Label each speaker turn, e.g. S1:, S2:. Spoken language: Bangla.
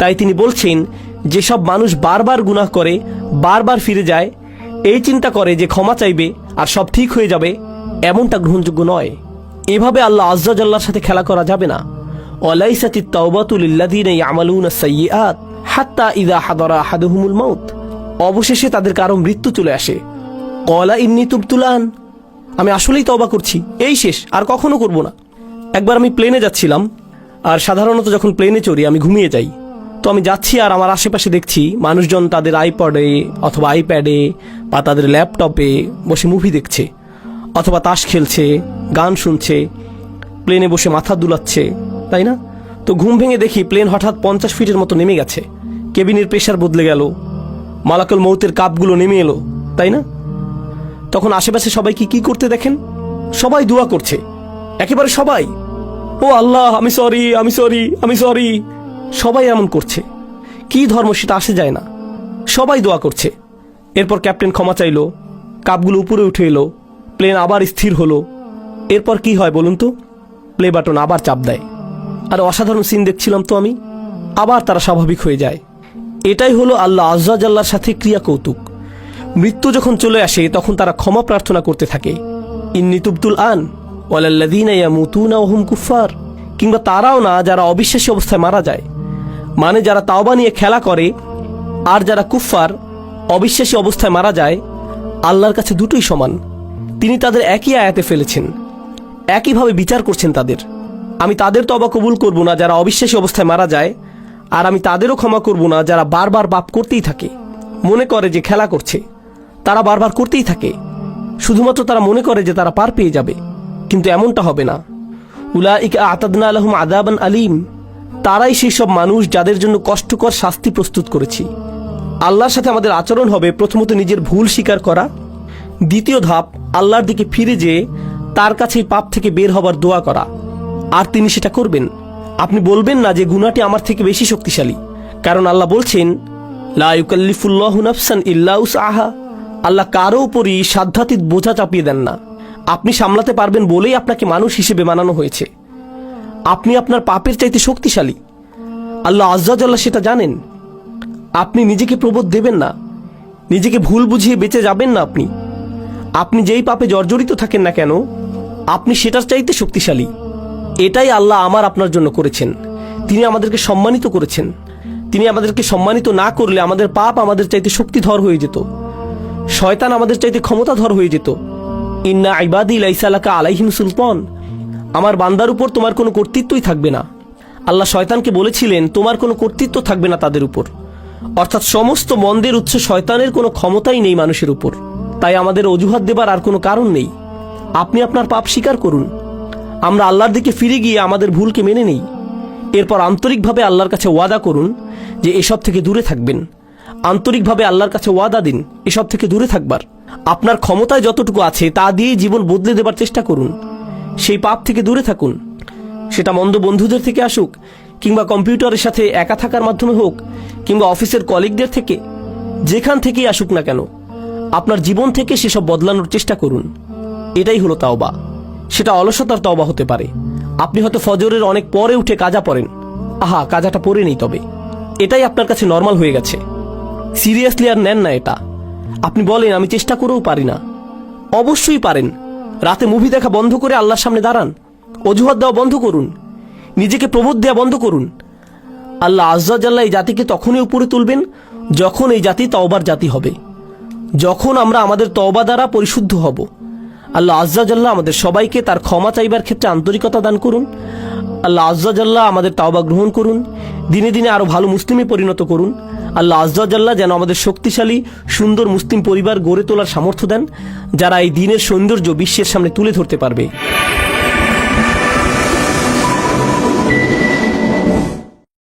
S1: তাই তিনি বলছেন, যেসব মানুষ বারবার গুনাহ করে, বারবার ফিরে যায়, এই চিন্তা করে যে ক্ষমা চাইবে আর সব ঠিক হয়ে যাবে, এমনটা গ্রহণযোগ্য নয়। এভাবে আল্লাহ আজ্জা জাল্লার সাথে খেলা করা যাবে না। ওয়ালাইসাতিত তাওবাতু লিল্লাযীনা ইয়ামালুনা সাইয়্যাত হাত্তা ইযা হাদারা আহাদুহুমুল মাউত। অবশেষে তাদের কারো মৃত্যু চলে আসে। ক্বালা ইন্নী তুবতুল আন, আমি আসলেই তওবা করছি, এই শেষ, আর কখনো করব না। একবার আমি প্লেনে যাচ্ছিলাম, আর সাধারণত যখন প্লেনে চড়ি আমি ঘুমিয়ে যাই। তো আমি যাচ্ছি আর আমার আশেপাশে দেখছি মানুষজন তাদের আইপডে অথবা আইপ্যাডে বা তাদের ল্যাপটপে বসে মুভি দেখছে, অথবা তাস খেলছে, গান শুনছে, প্লেনে বসে মাথা দুলাচ্ছে, তাই না? তো ঘুম ভেঙে দেখি প্লেন হঠাৎ 50 ফিটের মতো নেমে গেছে, কেবিনের প্রেশার বদলে গেল, মালাকুল মৌতের কাপগুলো নেমে এলো, তাই না? তখন আশেপাশে সবাইকে কি করতে দেখেন? সবাই দোয়া করছে, একেবারে সবাই। ও আল্লাহ, আমি সরি, আমি সরি, আমি সরি। সবাই এমন করছে। কি ধর্ম সেটা আসে যায় না, সবাই দোয়া করছে। এরপর ক্যাপ্টেন ক্ষমা চাইলো, কাপগুলো উপরে উঠে এলো, প্লেন আবার স্থির হলো। এরপর কি হয় বলুন তো? প্লে বাটন আবার চাপ দেয়। আর অসাধারণ সিন দেখছিলাম তো আমি, আবার তারা স্বাভাবিক হয়ে যায়। এটাই হলো আল্লাহ আজ্জা জাল্লার সাথে ক্রিয়া কৌতুক। মৃত্যু যখন চলে আসে তখন তারা ক্ষমা প্রার্থনা করতে থাকে, ইন্নী তুবতুল আন ওয়ালাল্লাযীনা ইয়ামুতুনা ওয়া হুম কুফার। কিংবা তারাও না যারা অবিশ্বাসী অবস্থায় মারা যায়, মানে যারা তাওবা নিয়ে খেলা করে আর যারা কুফফার অবিশ্বাসী অবস্থায় মারা যায়, আল্লাহর কাছে দুটোই সমান। তিনি তাদের একই আয়াতে ফেলেছেন, একইভাবে বিচার করছেন তাদের। আমি তাদের তওবা কবুল করব না যারা অবিশ্বাসী অবস্থায় মারা যায়, আর আমি তাদেরও ক্ষমা করব না যারা বারবার পাপ করতেই থাকে, মনে করে যে খেলা করছে। তারা বারবার করতেই থাকে, শুধুমাত্র তারা মনে করে যে তারা পার পেয়ে যাবে, কিন্তু এমনটা হবে না। উলাইকা আ'তাদনা লাহুম আযাবান আলীম, তারাই সেই সব মানুষ যাদের জন্য কষ্টকর শাস্তি প্রস্তুত করেছি। আল্লাহর সাথে আমাদের আচরণ হবে প্রথমত নিজের ভুল স্বীকার করা, দ্বিতীয় ধাপ আল্লাহর দিকে ফিরে যেয়ে তার কাছেই পাপ থেকে বের হবার দোয়া করা, আর তিনি সেটা করবেন। আপনি বলবেন না যে গুনাহটি আমার থেকে বেশি শক্তিশালী, কারণ আল্লাহ বলছেন, লা ইউকাল্লিফুল্লাহু নাফসান ইল্লা উসআহা। আল্লাহ কারো উপরই সাধ্যাতীত বোঝা চাপিয়ে দেন না। আপনি সামলাতে পারবেন বলেই আপনাকে মানুষ হিসেবে বানানো হয়েছে। আপনি আপনার পাপের চাইতে শক্তিশালী, আল্লাহ আজ্জা জাল্লা সেটা জানেন। আপনি নিজেকে প্রবোধ দেবেন না, নিজেকে ভুল বুঝিয়ে বেঁচে যাবেন না। আপনি যেই পাপে জর্জরিত থাকেন না কেন, আপনি সেটার চাইতে শক্তিশালী। এটাই আল্লাহ আমার আপনার জন্য করেছেন। তিনি আমাদেরকে সম্মানিত করেছেন। তিনি আমাদেরকে সম্মানিত না করলে আমাদের পাপ আমাদের চাইতে শক্তিধর হয়ে যেত, শয়তান আমাদের চাইতে ক্ষমতাধর হয়ে যেত। ইন্না ইবাদি লাইসা লাকা আলাইহিম সুলতান, আমার বান্দার উপর তোমার কোনো কর্তৃত্বই থাকবে না। আল্লাহ শয়তানকে বলেছিলেন তোমার কোনো কর্তৃত্ব থাকবে না তাদের উপর, অর্থাৎ সমস্ত মন্দের উৎস শয়তানের কোনো ক্ষমতাই নেই মানুষের উপর। তাই আমাদের অজুহাত দেবার আর কোনো কারণ নেই। আপনি আপনার পাপ স্বীকার করুন, আমরা আল্লাহর দিকে ফিরে গিয়ে আমাদের ভুলকে মেনে নেই। এরপর আন্তরিকভাবে আল্লাহর কাছে ওয়াদা করুন যে এসব থেকে দূরে থাকবেন। আন্তরিকভাবে আল্লাহর কাছে ওয়াদা দিন এসব থেকে দূরে থাকবার। আপনার ক্ষমতায় যতটুকু আছে তা দিয়ে জীবন বদলে দেবার চেষ্টা করুন। সেই পাপ থেকে দূরে থাকুন, সেটা মন্দ বন্ধুদের থেকে আসুক, কিংবা কম্পিউটারের সাথে একা থাকার মাধ্যমে হোক, কিংবা অফিসের কলিগদের থেকে, যেখান থেকেই আসুক না কেন, আপনার জীবন থেকে সেসব বদলানোর চেষ্টা করুন। এটাই হলো তাওবা। সেটা অলসতার তাওবা হতে পারে। আপনি হয়তো ফজরের অনেক পরে উঠে কাজা পড়েন, আহা কাজাটা পরে নেই, তবে এটাই আপনার কাছে নর্মাল হয়ে গেছে, সিরিয়াসলি আর নেন না এটা। আপনি বলেন আমি চেষ্টা করেও পারি না। অবশ্যই পারেন। রাতে মুভি দেখা বন্ধ করে আল্লাহর সামনে দাঁড়ান, অজুহাত দেওয়া বন্ধ করুন, নিজেকে প্রবোধ দেওয়া বন্ধ করুন। আল্লাহ আজ্জা জাল্লা এই জাতিকে তখনই উপরে তুলবেন যখন এই জাতি তওবার জাতি হবে, যখন আমরা আমাদের তওবা দ্বারা পরিশুদ্ধ হব। আল্লাহ আজ্জা জাল্লা আমাদের সবাইকে তার ক্ষমা চাইবার ক্ষেত্রে আন্তরিকতা দান করুন। আল্লাহ আজ্জা জাল্লা আমাদের তওবা গ্রহণ করুন, দিনে দিনে আরো ভালো মুসলিমে পরিণত করুন। আল্লাহ আজ্জা জাল্লা যেন আমাদের শক্তিশালী সুন্দর মুসলিম পরিবার গড়ে তোলার সামর্থ্য দেন, যারা এই দিনের সৌন্দর্য বিশ্বের সামনে তুলে ধরতে পারবে।